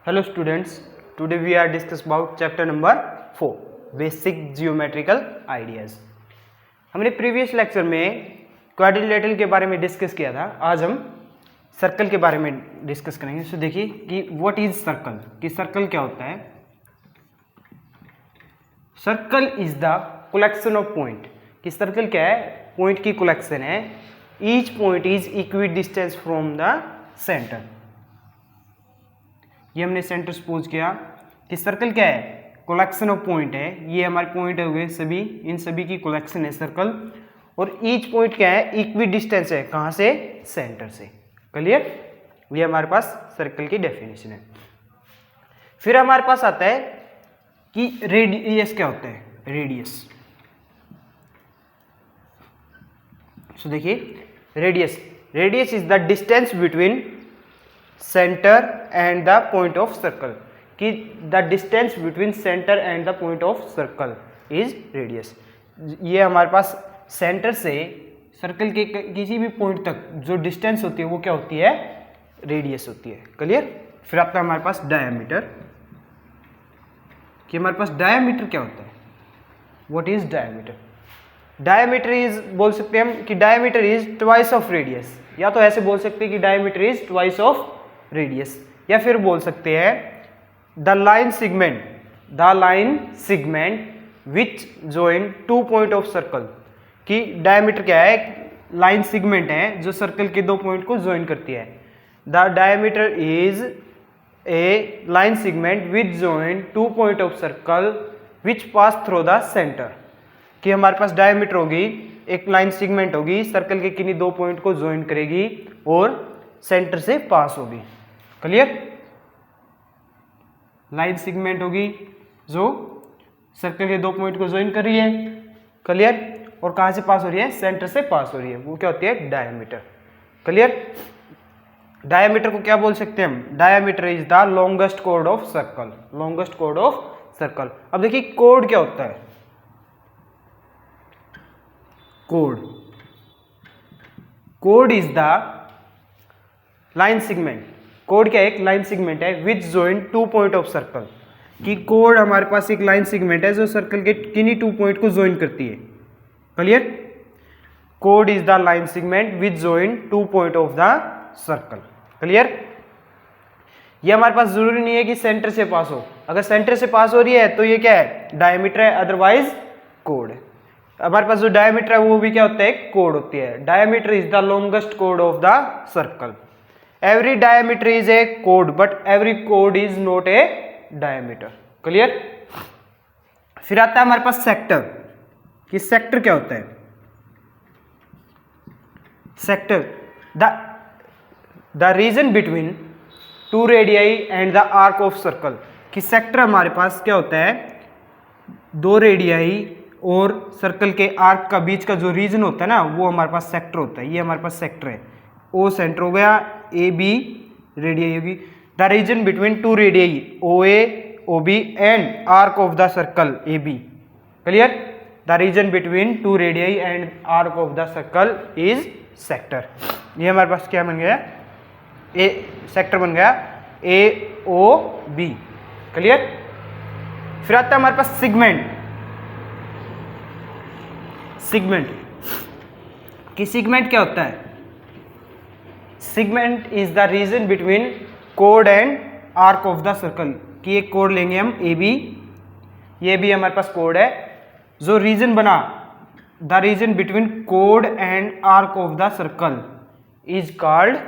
Hello students, today we are discuss about chapter number 4 basic geometrical ideas। हमने previous lecture में quadrilateral के बारे में डिस्कस किया था। आज हम सर्कल के बारे में डिस्कस करेंगे। तो देखिए कि व्हाट इज सर्कल, कि सर्कल क्या होता है। Circle is the collection of point, कि सर्कल क्या है, पॉइंट की कलेक्शन है। Each point is equi distance from the centre. ये हमने सेंटर सपोज किया कि सर्कल क्या है, कलेक्शन ऑफ पॉइंट है। ये हमारे पॉइंट हो गए सभी, इन सभी की कलेक्शन है सर्कल। और ईच पॉइंट क्या है, इक्वी डिस्टेंस है, कहाँ से, सेंटर से। क्लियर, ये हमारे पास सर्कल की डेफिनेशन है। फिर हमारे पास आता है कि रेडियस क्या होता है, रेडियस। सो देखिए radius is the distance between centre and the point of circle, कि the distance between centre and the point of circle is radius. ये हमारे पास सेंटर से सर्कल के किसी भी पॉइंट तक जो डिस्टेंस होती है वो क्या होती है, रेडियस होती है। क्लियर। फिर आपका हमारे पास डायमीटर, कि हमारे पास डायमीटर क्या होता है, what is diameter. Diameter is, बोल सकते हैं हम कि diameter is twice of radius, या तो ऐसे बोल सकते हैं कि diameter is twice of radius, या फिर बोल सकते हैं the line segment which join two point of circle, कि डायमीटर क्या है, लाइन सिगमेंट है जो सर्कल के दो पॉइंट को ज्वाइन करती है। The diameter is a line segment which join two point of circle which pass through the centre, कि हमारे पास डायमीटर होगी, एक लाइन सिगमेंट होगी, सर्कल के किन्हीं दो पॉइंट को ज्वाइन करेगी और सेंटर से पास होगी। क्लियर, लाइन सिगमेंट होगी जो सर्कल के दो पॉइंट को ज्वाइन कर रही है। क्लियर, और कहां से पास हो रही है, सेंटर से पास हो रही है, वो क्या होती है, डायमीटर। क्लियर, डायमीटर को क्या बोल सकते हैं हम, diameter is the longest code of circle, longest code of circle. अब देखिए कोड क्या होता है, code is the line segment. Code क्या है, एक लाइन सिगमेंट है विच join two point of circle, कि कोड हमारे पास एक लाइन सिगमेंट है जो सर्कल के किन्हीं टू पॉइंट को ज्वाइन करती है। क्लियर, कोड is the line segment which join two point of the circle. Clear, ये हमारे पास जरूरी नहीं है कि सेंटर से पास हो, अगर सेंटर से पास हो रही है तो ये क्या है, डायमीटर है, अदरवाइज कोड है। हमारे पास जो डायमीटर है वो भी क्या होता है, कोड होती है। Diameter is the longest code of the circle. Every diameter is A code but every code is not a diameter. Clear. फिर आता है हमारे पास सेक्टर, कि सेक्टर क्या होता है, sector the region between two radii and the arc of circle, कि sector हमारे पास क्या होता है, दो रेडियाई और सर्कल के आर्क का बीच का जो रीजन होता है ना, वो हमारे पास सेक्टर होता है। ये हमारे पास सेक्टर है, ओ सेंटर हो गया, ए बी रेडियाई होगी। The region between two radii O A O B and arc of the circle A B. Clear, the region between two radii and arc of the circle is sector. ये हमारे पास क्या बन गया, A sector बन गया, ए O B. Clear. फिर आता है हमारे पास सिगमेंट, कि सिगमेंट क्या होता है, segment is the region between कोड and arc of the circle, कि एक कोड लेंगे हम ए बी, ये भी हमारे पास कोड है, जो रीजन बना, द रीजन बिटवीन कोड and arc of the circle is called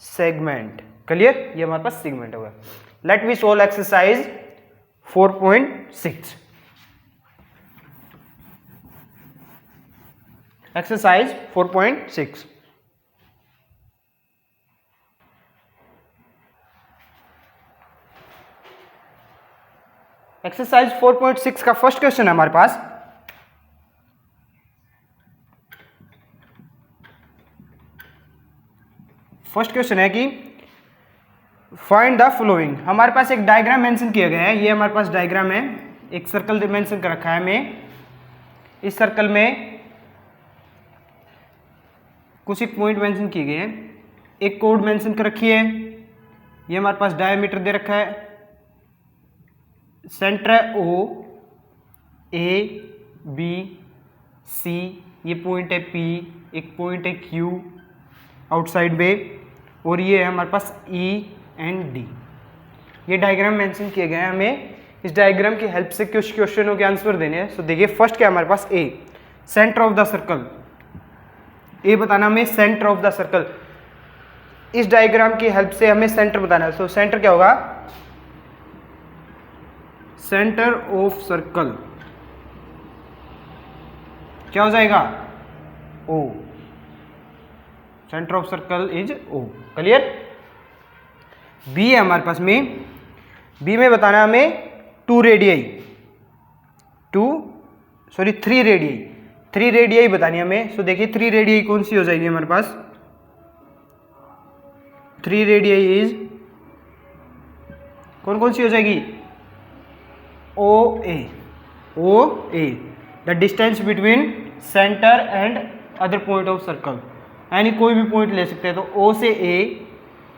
segment. Clear, ये हमारे पास सिगमेंट होगा। Let we solve exercise 4.6। Exercise 4.6। Exercise 4.6 का फर्स्ट क्वेश्चन है हमारे पास। फर्स्ट क्वेश्चन है कि फाइंड द फॉलोइंग। हमारे पास एक डायग्राम मेंशन किया गया है, ये हमारे पास डायग्राम है, एक सर्कल मेंशन कर रखा है हमें। इस सर्कल में कुछ एक पॉइंट मेंशन किए गए हैं, एक कोड मेंशन कर रखी है, ये हमारे पास डायमीटर दे रखा है, सेंटर है ओ, ए, बी, सी, ये पॉइंट है पी, एक पॉइंट है क्यू आउटसाइड में, और ये है हमारे पास ई एंड डी। ये डायग्राम मेंशन किए गए हैं, हमें इस डायग्राम की हेल्प से कुछ क्वेश्चनों के आंसर देने हैं। सो देखिए फर्स्ट क्या है हमारे पास, ए सेंटर ऑफ द सर्कल। ए बताना हमें सेंटर ऑफ द सर्कल, इस डायग्राम की हेल्प से हमें सेंटर बताना है। सो सेंटर क्या होगा, सेंटर ऑफ सर्कल क्या हो जाएगा, O, centre of circle is O. Clear. B है हमारे पास में, बी में बताना हमें थ्री रेडियई बतानी हमें। सो देखिए थ्री रेडियई कौन सी हो जाएगी हमारे पास, थ्री रेडियई इज कौन कौन सी हो जाएगी, O A, the distance between centre and other point of circle, यानी कोई भी पॉइंट ले सकते हैं। तो ओ से ए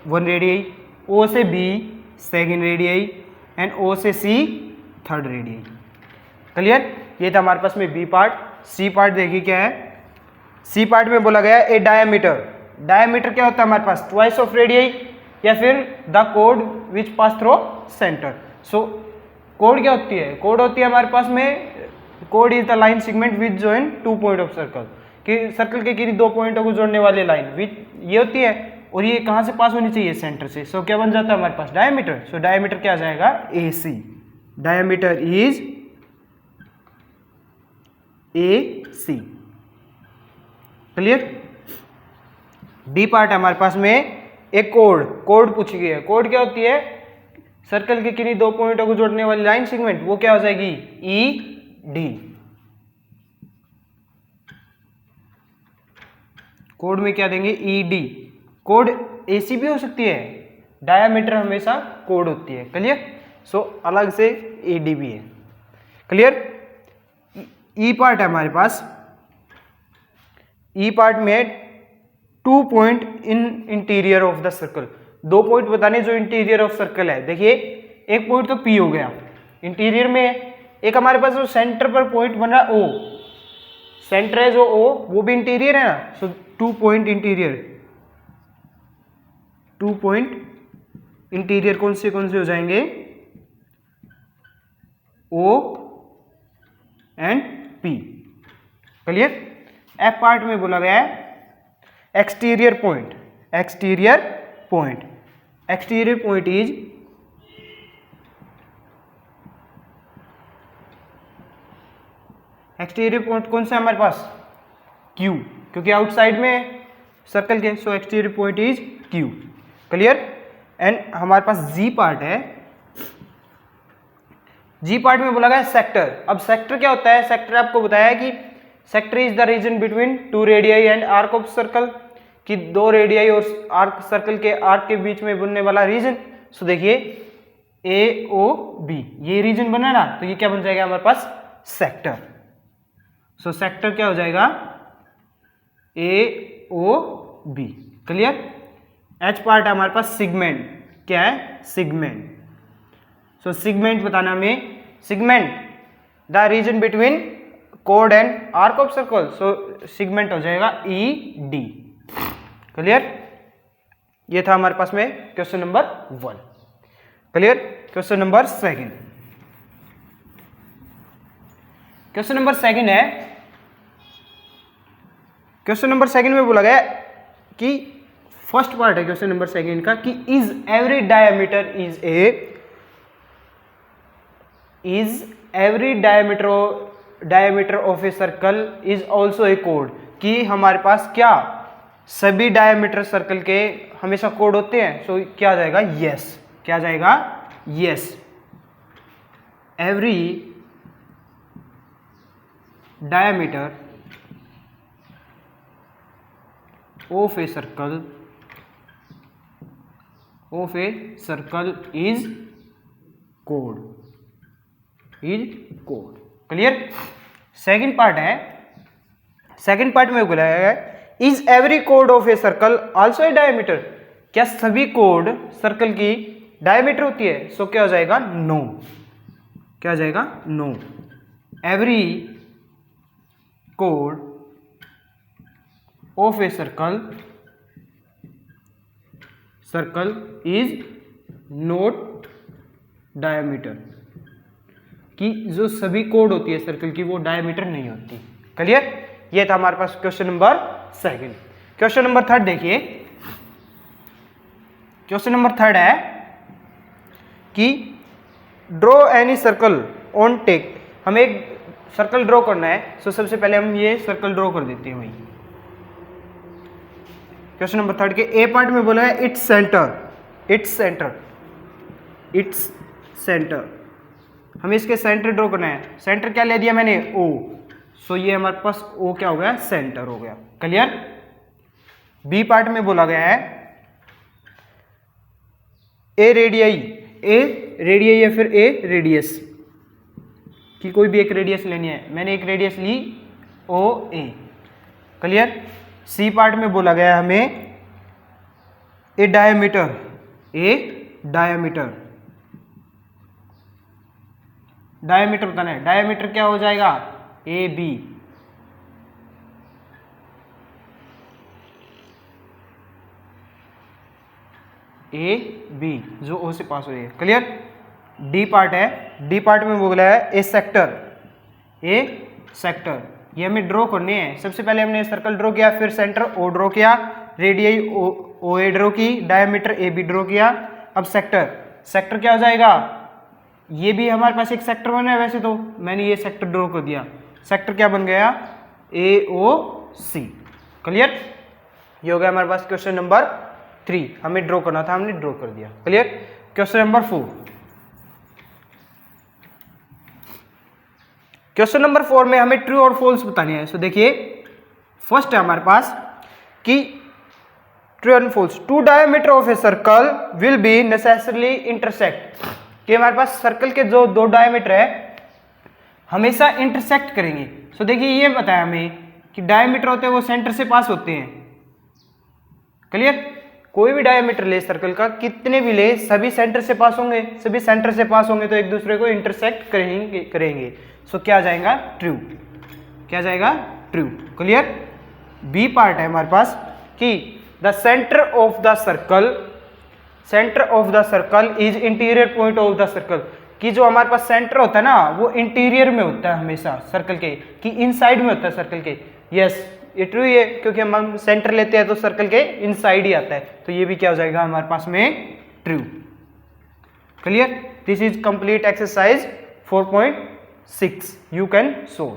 1 रेडियई, ओ से बी 2nd रेडियई एंड ओ से सी 3rd रेडियई। क्लियर। ये था हमारे पास में बी पार्ट। सी पार्ट देखिए क्या है, सी पार्ट में बोला गया ए डायमीटर। डायमीटर क्या होता है हमारे पास, ट्वाइस ऑफ रेडियई या फिर the code which pass through centre. So code क्या होती है, कोड होती है हमारे पास में, code is the line segment which join 2 point of circle, कि सर्कल के किसी 2 पॉइंटों को जोड़ने वाली लाइन विच ये होती है, और ये कहाँ से पास होनी चाहिए, सेंटर से। सो क्या बन जाता है हमारे पास, डायमीटर। सो डायमीटर क्या आ जाएगा, A C, diameter is A C. Clear. D part है हमारे पास में एक कोड पूछी गई है। कोड क्या होती है, सर्कल के किन्हीं 2 पॉइंटों को जोड़ने वाली लाइन सेगमेंट, वो क्या हो जाएगी, ई डी। कोड में क्या देंगे, ई डी। कोड एसी भी हो सकती है, डायामीटर हमेशा कोड होती है। क्लियर। सो अलग से ए डी भी है। क्लियर। ई पार्ट है हमारे पास, ई पार्ट में 2 point in interior of the circle, 2 point बताने जो इंटीरियर ऑफ सर्कल है। देखिए एक पॉइंट तो पी हो गया इंटीरियर में, एक हमारे पास जो सेंटर पर पॉइंट बन रहा है ओ, सेंटर है जो ओ वो भी इंटीरियर है ना। So 2 point interior, 2 point interior कौन से हो जाएंगे, O and P. Clear. F part में बोला गया है exterior point, exterior point is exterior point कौन सा है हमारे पास, क्यू, क्योंकि आउटसाइड में सर्कल के। So exterior point is Q. Clear. And हमारे पास जी पार्ट है, जी पार्ट में बोला गया सेक्टर। अब सेक्टर क्या होता है, सेक्टर आपको बताया है कि sector is the region between 2 radii and arc of circle, कि 2 रेडियई और आर्क, सर्कल के आर्क के बीच में बनने वाला रीजन। सो देखिए ए ओ बी, ये रीजन बना ना, तो ये क्या बन जाएगा हमारे पास, सेक्टर। सो सेक्टर क्या हो जाएगा, A O B. Clear. H part है हमारे पास सिगमेंट, क्या है, सिगमेंट। सो सिगमेंट बताना हमें, सिगमेंट द रीजन बिटवीन कोड and arc of circle. So segment हो जाएगा ई डी। क्लियर। ये था हमारे पास में question number 1। Clear. Question number 2, question number 2 है, क्वेश्चन नंबर 2 में बोला गया कि फर्स्ट पार्ट है क्वेश्चन नंबर 2 का, कि is every diameter of a circle is also a code, कि हमारे पास क्या सभी डायमीटर सर्कल के हमेशा कोड होते हैं। सो क्या आ जाएगा, यस। क्या आ जाएगा, yes. Every diameter of a circle is code, clear. Second part है, सेकंड पार्ट में बोला है इज एवरी कोड of a circle also a diameter, क्या सभी कोड सर्कल की डायमीटर होती है। सो क्या हो जाएगा, नो। क्या आ जाएगा? नो। एवरी कोड of a circle is not diameter, कि जो सभी कोड होती है सर्कल की वो डायमीटर नहीं होती। क्लियर? ये था हमारे पास question number second. Question number third देखिए। क्वेश्चन नंबर थर्ड है कि draw any circle on take, हमें एक सर्कल ड्रॉ करना है। सो सबसे पहले हम ये सर्कल ड्रॉ कर देते हैं वही। क्वेश्चन नंबर थर्ड के ए पार्ट में बोला है इट्स सेंटर, हमें इसके सेंटर ड्रॉ करना है। सेंटर क्या ले दिया मैंने? ओ। सो ये हमारे पास ओ क्या हो गया? सेंटर हो गया। क्लियर? बी पार्ट में बोला गया है ए रेडियाई या फिर ए रेडियस, कि कोई भी एक रेडियस लेनी है। मैंने एक रेडियस ली ओ ए। क्लियर? सी पार्ट में बोला गया है हमें ए डायमीटर बताना है। डायमीटर क्या हो जाएगा? A B. जो ओ से पास हो रही है। क्लियर? डी पार्ट है, डी पार्ट में बोला है ए सेक्टर, ये हमें ड्रॉ करने हैं। सबसे पहले हमने सर्कल ड्रॉ किया, फिर सेंटर ओ ड्रॉ किया, रेडियस ओ ए ड्रॉ की, डायमीटर ए बी ड्रॉ किया। अब सेक्टर क्या हो जाएगा? ये भी हमारे पास एक सेक्टर बना है, वैसे तो मैंने ये सेक्टर ड्रॉ कर दिया। सेक्टर क्या बन गया? ए ओ सी। क्लियर? ये हो गया हमारे पास क्वेश्चन नंबर 3। हमें ड्रॉ करना था, हमने ड्रॉ कर दिया। Clear? Question number 4। Question number 4 में हमें ट्रू और फॉल्स बतानी है। सो देखिए, फर्स्ट है हमारे पास कि true and false. Two diameter of a circle will be necessarily intersect, कि हमारे पास सर्कल के जो दो डायमीटर है हमेशा इंटरसेक्ट करेंगे। सो देखिए, ये बताया हमें कि डायमीटर होते हैं वो सेंटर से पास होते हैं। क्लियर? कोई भी डायमीटर ले सर्कल का, कितने भी ले, सभी सेंटर से पास होंगे। सभी सेंटर से पास होंगे तो एक दूसरे को इंटरसेक्ट करेंगे। सो क्या जाएगा? ट्रू। क्या जाएगा? ट्रू। क्लियर? बी पार्ट है हमारे पास कि the centre of the circle is interior point of the circle, कि जो हमारे पास सेंटर होता है ना वो इंटीरियर में होता है हमेशा सर्कल के, कि इनसाइड में होता है सर्कल के। यस, ये ट्रू है, क्योंकि हम सेंटर लेते हैं तो सर्कल के इनसाइड ही आता है। तो ये भी क्या हो जाएगा हमारे पास में? True. Clear? This is complete exercise 4.6 you can solve.